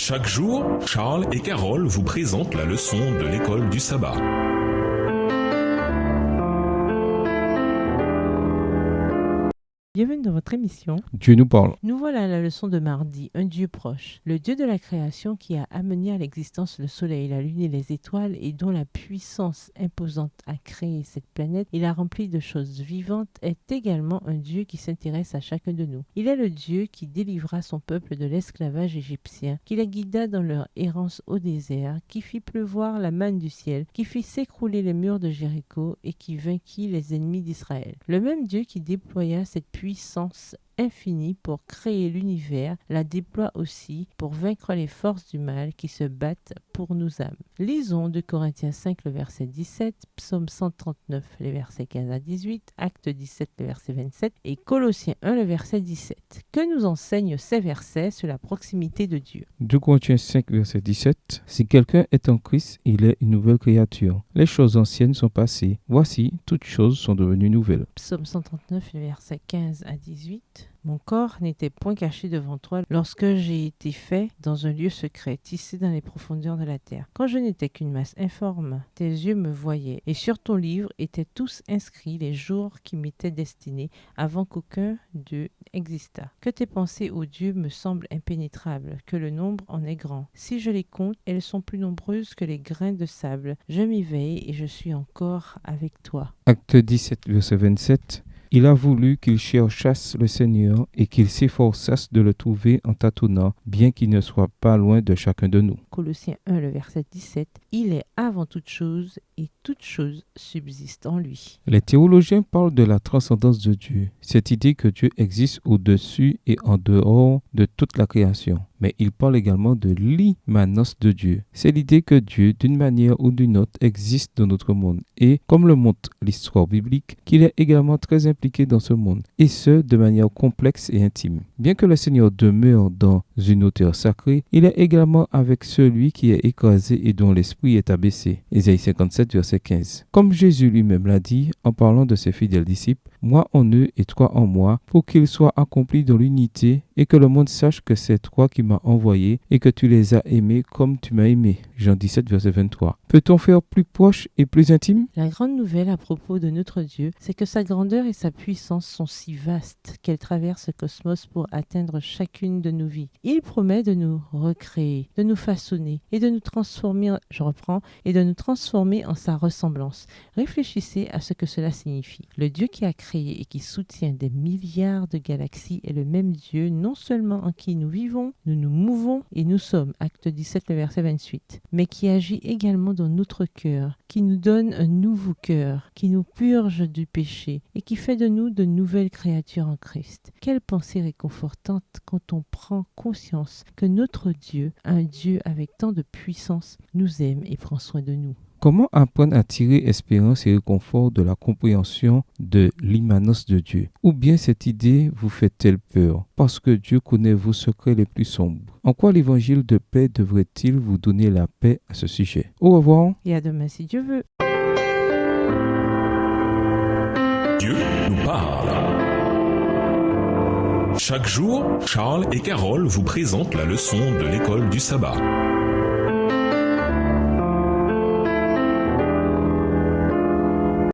Chaque jour, Charles et Carole vous présentent la leçon de l'école du sabbat. Bienvenue dans votre émission. Dieu nous parle. Nous voilà à la leçon de mardi, un Dieu proche. Le Dieu de la création qui a amené à l'existence le soleil, la lune et les étoiles et dont la puissance imposante a créé cette planète et l'a remplie de choses vivantes est également un Dieu qui s'intéresse à chacun de nous. Il est le Dieu qui délivra son peuple de l'esclavage égyptien, qui les guida dans leur errance au désert, qui fit pleuvoir la manne du ciel, qui fit s'écrouler les murs de Jéricho et qui vainquit les ennemis d'Israël. Le même Dieu qui déploya cette puissance infinie pour créer l'univers, la déploie aussi pour vaincre les forces du mal qui se battent pour nos âmes. Lisons 2 Corinthiens 5, le verset 17, Psaume 139, les versets 15 à 18, Acte 17, le verset 27 et Colossiens 1, le verset 17. Que nous enseignent ces versets sur la proximité de Dieu? 2 Corinthiens 5, verset 17. Si quelqu'un est en Christ, il est une nouvelle créature. Les choses anciennes sont passées. Voici, toutes choses sont devenues nouvelles. Psaume 139, les versets 15 à 18. Mon corps n'était point caché devant toi lorsque j'ai été fait dans un lieu secret, tissé dans les profondeurs de la terre. Quand je n'étais qu'une masse informe, tes yeux me voyaient, et sur ton livre étaient tous inscrits les jours qui m'étaient destinés avant qu'aucun d'eux existât. Que tes pensées, ô Dieu, me semblent impénétrables, que le nombre en est grand. Si je les compte, elles sont plus nombreuses que les grains de sable. Je m'éveille et je suis encore avec toi. Acte 17, verset 27. Il a voulu qu'ils cherchassent le Seigneur et qu'ils s'efforçassent de le trouver en tâtonnant, bien qu'il ne soit pas loin de chacun de nous. Colossiens 1, le verset 17. Il est avant toute chose et toute chose subsiste en lui. Les théologiens parlent de la transcendance de Dieu, cette idée que Dieu existe au-dessus et en dehors de toute la création. Mais ils parlent également de l'immanence de Dieu. C'est l'idée que Dieu, d'une manière ou d'une autre, existe dans notre monde. Et, comme le montre l'histoire biblique, qu'il est également très impliqué dans ce monde. Et ce, de manière complexe et intime. Bien que le Seigneur demeure dans une hauteur sacrée, il est également avec celui qui est écrasé et dont l'esprit est abaissé. Ésaïe 57, verset 15. Comme Jésus lui-même l'a dit, en parlant de ses fidèles disciples, « Moi en eux et toi en moi, pour qu'ils soient accomplis dans l'unité et que le monde sache que c'est toi qui m'as envoyé et que tu les as aimés comme tu m'as aimé. » Jean 17, verset 23. Peut-on faire plus proche et plus intime? La grande nouvelle à propos de notre Dieu, c'est que sa grandeur et sa puissance sont si vastes qu'elles traversent le cosmos pour atteindre chacune de nos vies. Il promet de nous recréer, de nous façonner et de nous transformer, et de nous transformer en sa ressemblance. Réfléchissez à ce que cela signifie. Le Dieu qui a créé et qui soutient des milliards de galaxies est le même Dieu, non seulement en qui nous vivons, nous nous mouvons et nous sommes, Acte 17, le verset 28, mais qui agit également dans notre cœur, qui nous donne un nouveau cœur, qui nous purge du péché et qui fait de nous de nouvelles créatures en Christ. Quelle pensée réconfortante quand on prend conscience que notre Dieu, un Dieu avec tant de puissance, nous aime et prend soin de nous. Comment apprendre à tirer espérance et réconfort de la compréhension de l'immanence de Dieu? Ou bien cette idée vous fait-elle peur parce que Dieu connaît vos secrets les plus sombres? En quoi l'évangile de paix devrait-il vous donner la paix à ce sujet? Au revoir. Et à demain si Dieu veut. Dieu nous parle. Chaque jour, Charles et Carole vous présentent la leçon de l'école du sabbat.